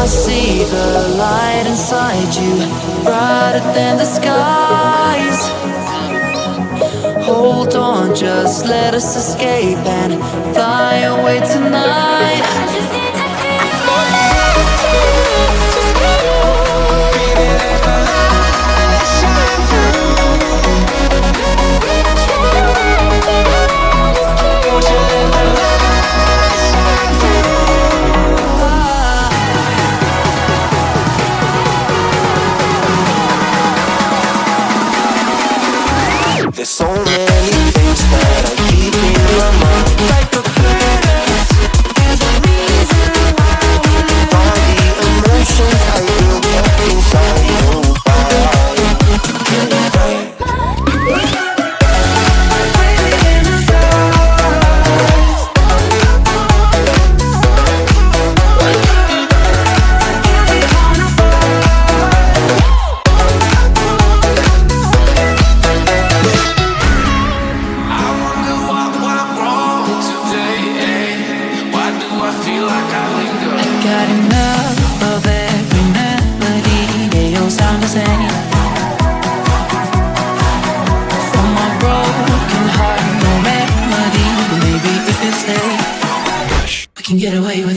I see the light inside you, brighter than the skies. Hold on, just let us escape and fly away tonight. There's so many things that I keep in my mind, like the past. There's a reason why we all the emotions I built up inside Got enough of every melody, they all sound the same. From my broken heart, no remedy. Maybe if it stays, we can get away with